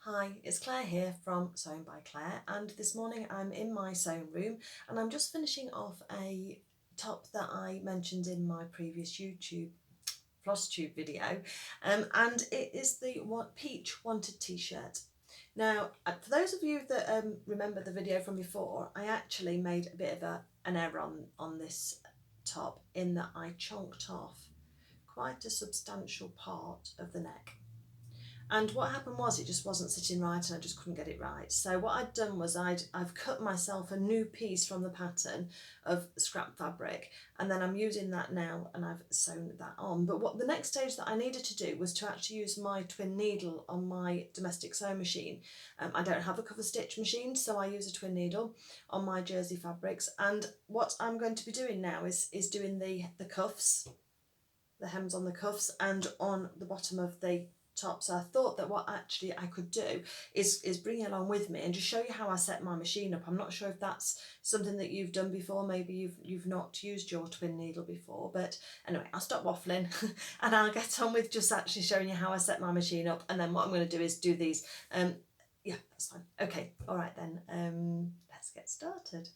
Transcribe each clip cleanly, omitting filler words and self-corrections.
Hi, it's Claire here from Sewing by Claire, and this morning I'm in my sewing room and I'm just finishing off a top that I mentioned in my previous YouTube floss tube video, and it is the peach wanted t-shirt. Now, for those of you that remember the video from before, I actually made a bit of an error on this top in that I chonked off quite a substantial part of the neck. And what happened was it just wasn't sitting right and I just couldn't get it right. So what I'd done was I've cut myself a new piece from the pattern of scrap fabric, and then I'm using that now and I've sewn that on. But what the next stage that I needed to do was to actually use my twin needle on my domestic sewing machine. I don't have a cover stitch machine, so I use a twin needle on my jersey fabrics. And what I'm going to be doing now is doing the cuffs, the hems on the cuffs and on the bottom of the top. So I thought that what actually I could do is bring it along with me and just show you how I set my machine up. I'm not sure if that's something that you've done before. Maybe you've not used your twin needle before, but anyway, I'll stop waffling and I'll get on with just actually showing you how I set my machine up. And then what I'm going to do is do these. Yeah, that's fine. Okay, all right then. Let's get started.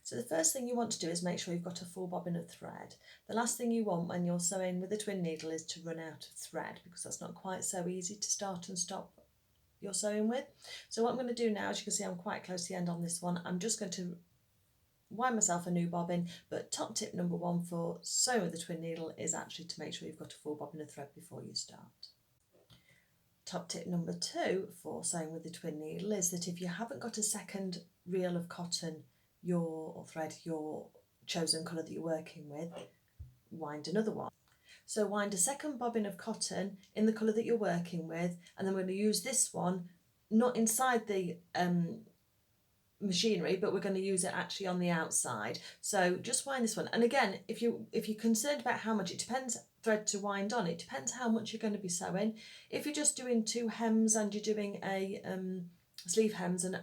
So the first thing you want to do is make sure you've got a full bobbin of thread. The last thing you want when you're sewing with a twin needle is to run out of thread, because that's not quite so easy to start and stop your sewing with. So what I'm going to do now, as you can see, I'm quite close to the end on this one. I'm just going to wind myself a new bobbin, but top tip number one for sewing with a twin needle is actually to make sure you've got a full bobbin of thread before you start. Top tip number two for sewing with the twin needle is that if you haven't got a second reel of cotton or thread, your chosen colour that you're working with, wind another one. So wind a second bobbin of cotton in the colour that you're working with, and then we're going to use this one not inside the machinery, but we're going to use it actually on the outside. So just wind this one, and again, if you're concerned about how much, it depends thread to wind on, it depends how much you're going to be sewing. If you're just doing two hems and you're doing a sleeve hems and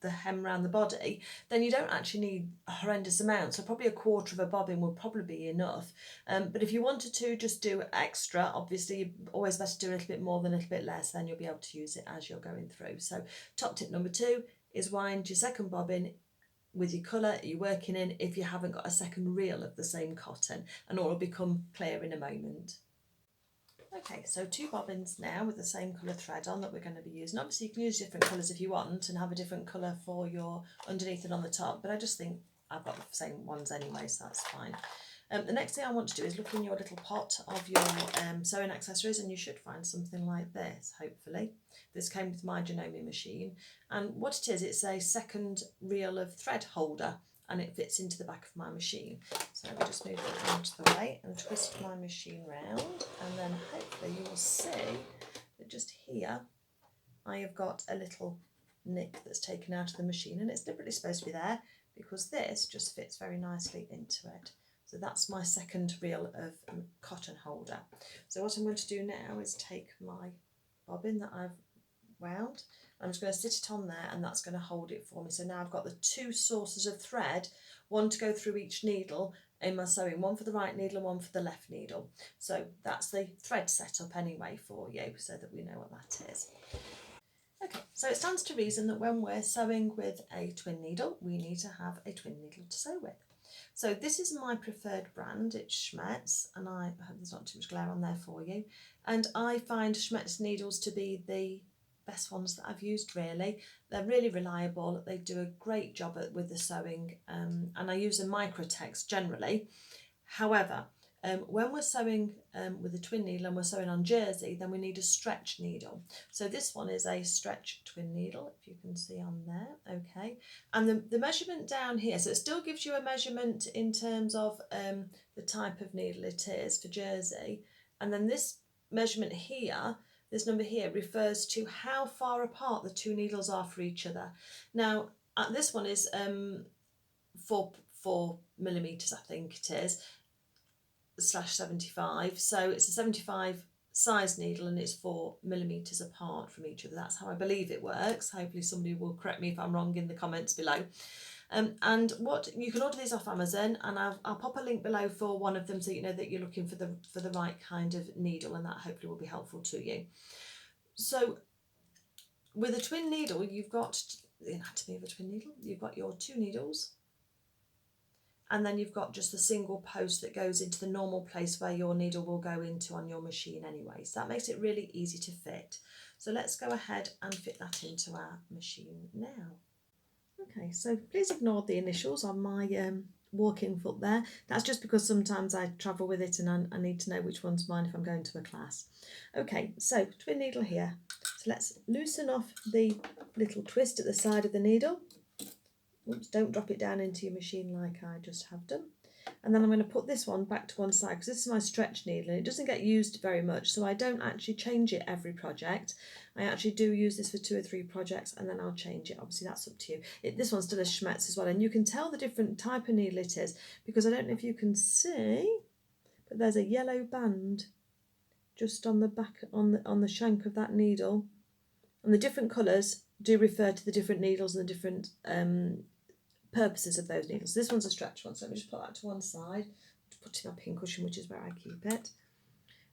the hem around the body, then you don't actually need a horrendous amount, so probably a quarter of a bobbin would probably be enough. But if you wanted to just do extra, obviously always better to do a little bit more than a little bit less, then you'll be able to use it as you're going through. So top tip number two is wind your second bobbin with your colour you're working in if you haven't got a second reel of the same cotton, and all will become clear in a moment. Okay, so two bobbins now with the same colour thread on that we're going to be using. Obviously you can use different colours if you want and have a different colour for your underneath and on the top, but I just think I've got the same ones anyway, so that's fine. The next thing I want to do is look in your little pot of your sewing accessories, and you should find something like this, hopefully. This came with my Janome machine, and what it is, it's a second reel of thread holder, and it fits into the back of my machine. So let me just move that out of the way and twist my machine round, and then hopefully you will see that just here I have got a little nick that's taken out of the machine, and it's deliberately supposed to be there because this just fits very nicely into it. So that's my second reel of cotton holder. So what I'm going to do now is take my bobbin that I've wound, I'm just going to sit it on there, and that's going to hold it for me. So now I've got the two sources of thread, one to go through each needle in my sewing, one for the right needle and one for the left needle. So that's the thread setup anyway for you, so that we know what that is. Okay, so it stands to reason that when we're sewing with a twin needle, we need to have a twin needle to sew with. So this is my preferred brand, it's Schmetz, and I hope there's not too much glare on there for you. And I find Schmetz needles to be the best ones that I've used, really. They're really reliable, they do a great job with the sewing, and I use a Microtex generally. However, when we're sewing with a twin needle and we're sewing on jersey, then we need a stretch needle. So this one is a stretch twin needle, if you can see on there, okay. And the measurement down here, so it still gives you a measurement in terms of the type of needle it is for jersey. And then this measurement here, this number here, refers to how far apart the two needles are for each other. Now, this one is 4 millimeters, I think it is, /75, so it's a 75 size needle and it's 4 millimeters apart from each other. That's how I believe it works. Hopefully somebody will correct me if I'm wrong in the comments below. And what you can order these off Amazon, and I'll pop a link below for one of them so you know that you're looking for the right kind of needle, and that hopefully will be helpful to you. So with a twin needle, you've got the anatomy of a twin needle. You've got your 2 needles, and then you've got just the single post that goes into the normal place where your needle will go into on your machine anyway. So that makes it really easy to fit. So let's go ahead and fit that into our machine now. Okay, so please ignore the initials on my walking foot there. That's just because sometimes I travel with it and I need to know which one's mine if I'm going to a class. Okay, so twin needle here. So let's loosen off the little twist at the side of the needle. Oops, don't drop it down into your machine like I just have done. And then I'm going to put this one back to one side because this is my stretch needle and it doesn't get used very much, so I don't actually change it every project. I actually do use this for 2 or 3 projects and then I'll change it. Obviously that's up to you. This one's still a Schmetz as well, and you can tell the different type of needle it is because I don't know if you can see, but there's a yellow band just on the back, on the shank of that needle, and the different colours do refer to the different needles and the different purposes of those needles. This one's a stretch one, so let me just put that to one side, put it in my pin cushion, which is where I keep it.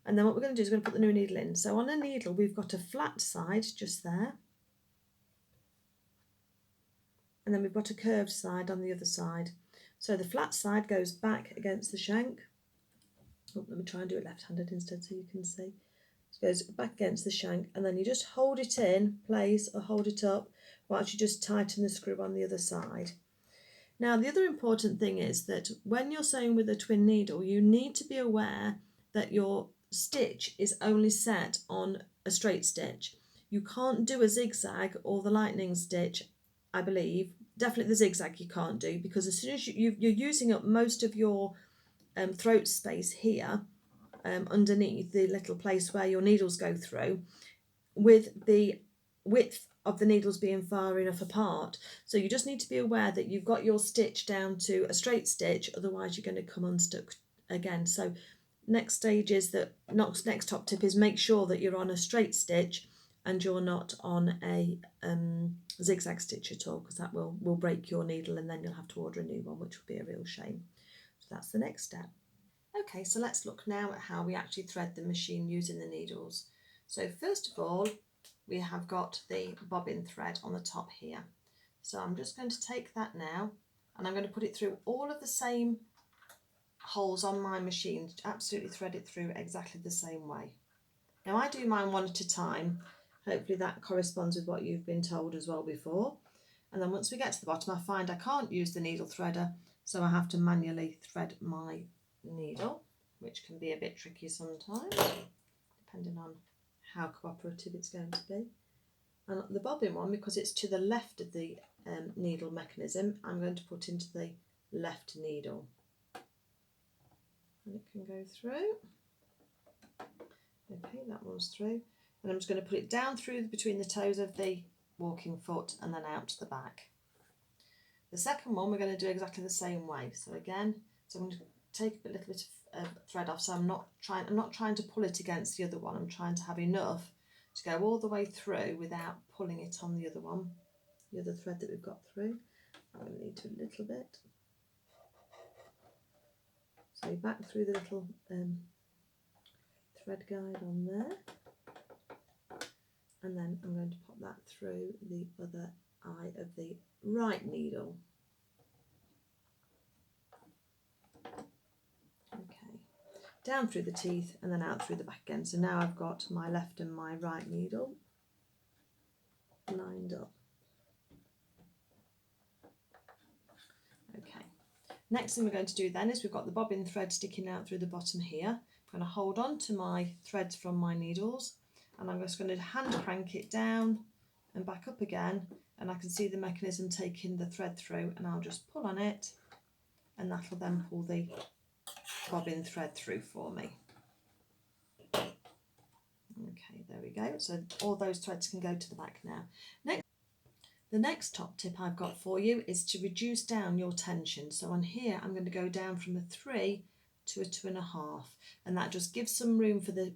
And then what we're going to do is we're going to put the new needle in. So on a needle we've got a flat side just there, and then we've got a curved side on the other side. So the flat side goes back against the shank. Oh, let me try and do it left-handed instead so you can see. So it goes back against the shank, and then you just hold it in place or hold it up whilst you just tighten the screw on the other side. Now the other important thing is that when you're sewing with a twin needle, you need to be aware that your stitch is only set on a straight stitch. You can't do a zigzag or the lightning stitch, I believe. Definitely the zigzag you can't do, because as soon as you're using up most of your throat space here underneath the little place where your needles go through, with the width of the needles being far enough apart. So you just need to be aware that you've got your stitch down to a straight stitch, otherwise you're going to come unstuck again. So next stage is that, next top tip is make sure that you're on a straight stitch and you're not on a zigzag stitch at all, because that will break your needle and then you'll have to order a new one, which will be a real shame. So that's the next step. Okay, so let's look now at how we actually thread the machine using the needles. So first of all, we have got the bobbin thread on the top here. So I'm just going to take that now and I'm going to put it through all of the same holes on my machine, absolutely thread it through exactly the same way. Now I do mine one at a time. Hopefully that corresponds with what you've been told as well before. And then once we get to the bottom, I find I can't use the needle threader, so I have to manually thread my needle, which can be a bit tricky sometimes, depending on how cooperative it's going to be. And the bobbin one, because it's to the left of the needle mechanism, I'm going to put into the left needle. And it can go through. Okay, that one's through. And I'm just going to put it down through between the toes of the walking foot and then out to the back. The second one we're going to do exactly the same way. So again, I'm going to take a little bit of thread off, so I'm not trying to pull it against the other one. I'm trying to have enough to go all the way through without pulling it on the other one, the other thread that we've got through. I'm going to need to a little bit. So back through the little thread guide on there, and then I'm going to pop that through the other eye of the right needle. Okay, down through the teeth and then out through the back again. So now I've got my left and my right needle lined up. Okay, next thing we're going to do then is we've got the bobbin thread sticking out through the bottom here. I'm going to hold on to my threads from my needles and I'm just going to hand crank it down and back up again, and I can see the mechanism taking the thread through, and I'll just pull on it and that will then pull the bobbin thread through for me. Okay, there we go. So all those threads can go to the back now. The next top tip I've got for you is to reduce down your tension. So on here I'm going to go down from a 3 to a 2.5, and that just gives some room for the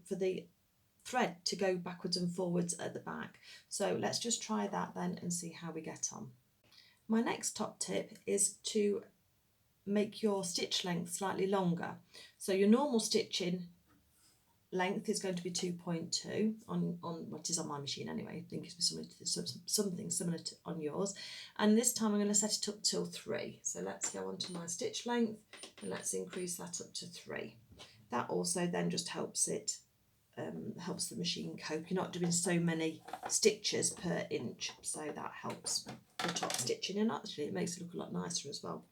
thread to go backwards and forwards at the back. So let's just try that then and see how we get on. My next top tip is to make your stitch length slightly longer. So your normal stitching length is going to be 2.2 on what is on my machine anyway. I think it's something similar to on yours. And this time I'm going to set it up till 3. So let's go on to my stitch length and let's increase that up to 3. That also then just helps it, helps the machine cope. You're not doing so many stitches per inch, so that helps the top stitching, and actually it makes it look a lot nicer as well.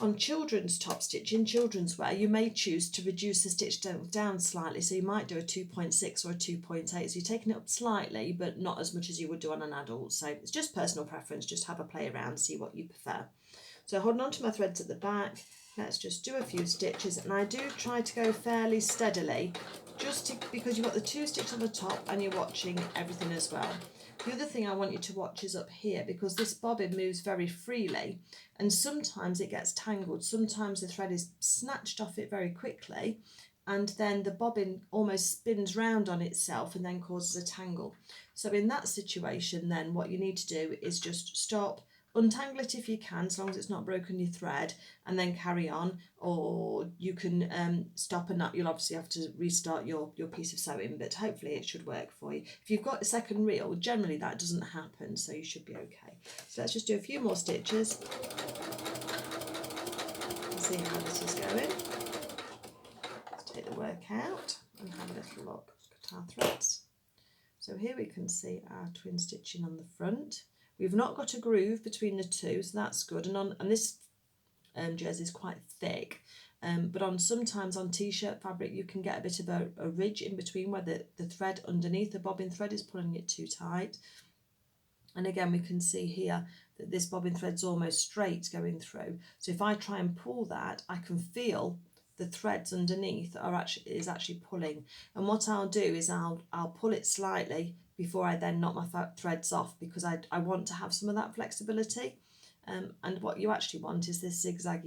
On children's top stitching, children's wear, you may choose to reduce the stitch down slightly, so you might do a 2.6 or a 2.8, so you're taking it up slightly but not as much as you would do on an adult. So it's just personal preference, just have a play around, see what you prefer. So holding on to my threads at the back, let's just do a few stitches, and I do try to go fairly steadily because you've got the 2 stitches on the top and you're watching everything as well. The other thing I want you to watch is up here, because this bobbin moves very freely and sometimes it gets tangled. Sometimes the thread is snatched off it very quickly and then the bobbin almost spins round on itself and then causes a tangle. So in that situation then what you need to do is just stop, untangle it if you can, as long as it's not broken your thread, and then carry on, or you can stop and you'll obviously have to restart your piece of sewing, but hopefully it should work for you. If you've got a second reel, generally that doesn't happen, so you should be okay. So let's just do a few more stitches and see how this is going. Let's take the work out and have a little look at our threads. So here we can see our twin stitching on the front. We've not got a groove between the two, so that's good. And this jersey is quite thick, but sometimes on t-shirt fabric you can get a bit of a ridge in between where the thread underneath the bobbin thread is pulling it too tight. And again, we can see here that this bobbin thread's almost straight going through. So if I try and pull that, I can feel the threads underneath is actually pulling. And what I'll do is I'll pull it slightly before I then knock my threads off, because I want to have some of that flexibility. And what you actually want is this zigzag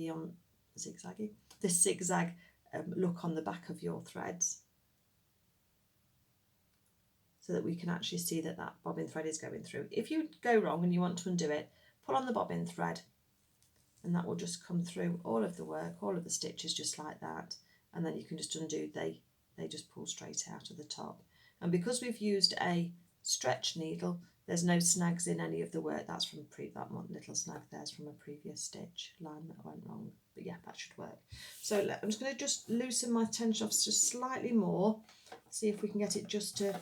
look on the back of your threads, so that we can actually see that that bobbin thread is going through. If you go wrong and you want to undo it, pull on the bobbin thread and that will just come through all of the work, all of the stitches just like that, and then you can just undo, they just pull straight out of the top. And because we've used a stretch needle, there's no snags in any of the work. That's from that one little snag there's from a previous stitch line that went wrong, but yeah, that should work. So I'm just going to just loosen my tension off just slightly more, see if we can get it just to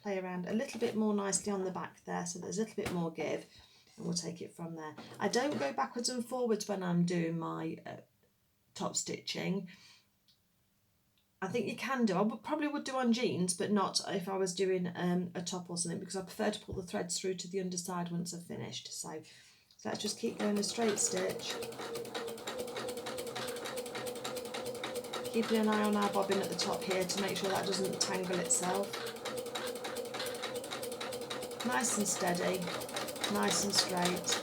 play around a little bit more nicely on the back there, so there's a little bit more give, and we'll take it from there. I don't go backwards and forwards when I'm doing my top stitching. I think you can do. I probably would do on jeans, but not if I was doing a top or something, because I prefer to pull the threads through to the underside once I've finished. So let's just keep going a straight stitch. Keeping an eye on our bobbin at the top here to make sure that doesn't tangle itself. Nice and steady, nice and straight.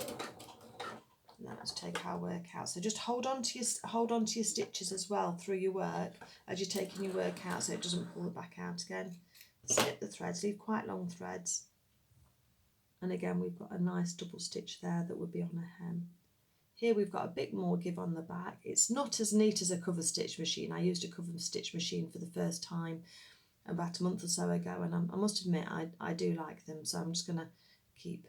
And then let's take our work out. So just hold on to your stitches as well through your work as you're taking your work out, so it doesn't pull it back out again. Snip the threads, leave quite long threads. And again, we've got a nice double stitch there that would be on a hem. Here we've got a bit more give on the back. It's not as neat as a cover stitch machine. I used a cover stitch machine for the first time about a month or so ago, and I must admit I do like them, so I'm just going to keep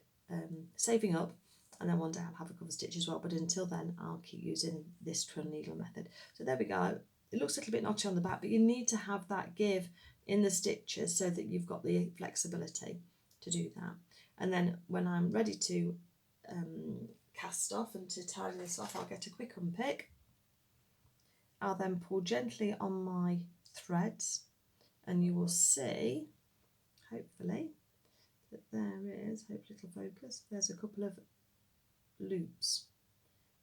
saving up, and then one day I'll have a cover stitch as well, but until then I'll keep using this twin needle method. So there we go. It looks a little bit knotty on the back, but you need to have that give in the stitches so that you've got the flexibility to do that. And then when I'm ready to cast off and to tidy this off, I'll get a quick unpick. I'll then pull gently on my threads, and you will see, hopefully, that there is, hopefully it'll focus, there's a couple of loops,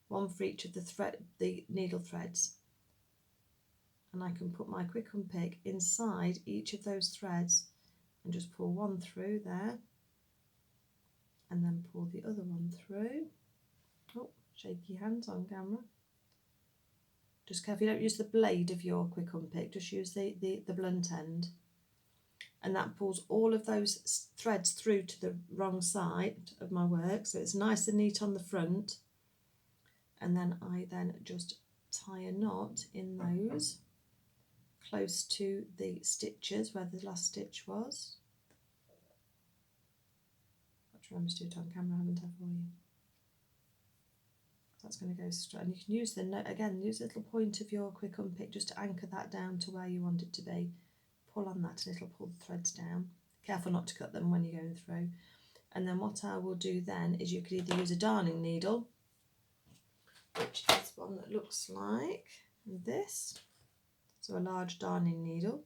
one for each of the needle threads, and I can put my quick unpick inside each of those threads and just pull one through there, and then pull the other one through. Oh, shaky hands on camera. Just careful you don't use the blade of your quick unpick, just use the blunt end. And that pulls all of those threads through to the wrong side of my work, so it's nice and neat on the front. And then I just tie a knot in those, close to the stitches where the last stitch was. Got to remember to do it on camera, haven't I, for you? That's going to go straight, and you can use the note again, use a little point of your quick unpick just to anchor that down to where you want it to be. Pull on that and it'll pull the threads down. Careful not to cut them when you're going through. And then what I will do then is you could either use a darning needle, which is one that looks like this, so a large darning needle.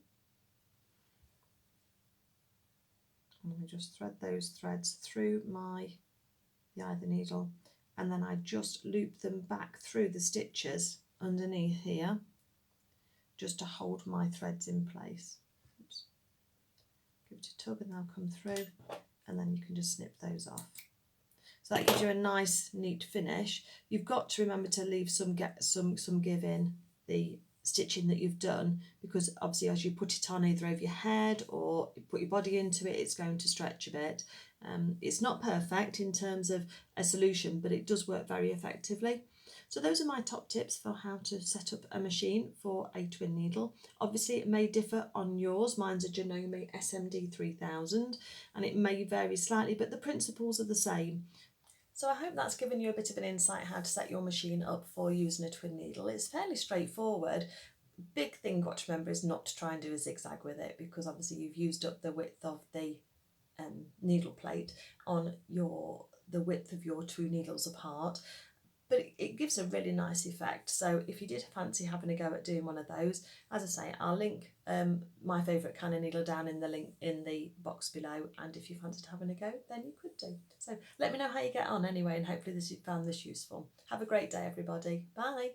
And let me just thread those threads through the either needle, and then I just loop them back through the stitches underneath here just to hold my threads in place. Oops. Give it a tug and they'll come through, and then you can just snip those off. So that gives you a nice neat finish. You've got to remember to leave some give in the stitching that you've done, because obviously as you put it on either over your head or you put your body into it, it's going to stretch a bit. It's not perfect in terms of a solution, but it does work very effectively. So those are my top tips for how to set up a machine for a twin needle. Obviously it may differ on yours. Mine's a Janome SMD 3000 and it may vary slightly, but the principles are the same. So I hope that's given you a bit of an insight how to set your machine up for using a twin needle. It's fairly straightforward. Big thing got to remember is not to try and do a zigzag with it, because obviously you've used up the width of the needle plate on the width of your two needles apart. But it gives a really nice effect. So if you did fancy having a go at doing one of those, as I say, I'll link my favourite kind of needle down in the link in the box below, and if you fancied having a go, then you could do. So let me know how you get on anyway, and hopefully you found this useful. Have a great day, everybody. Bye.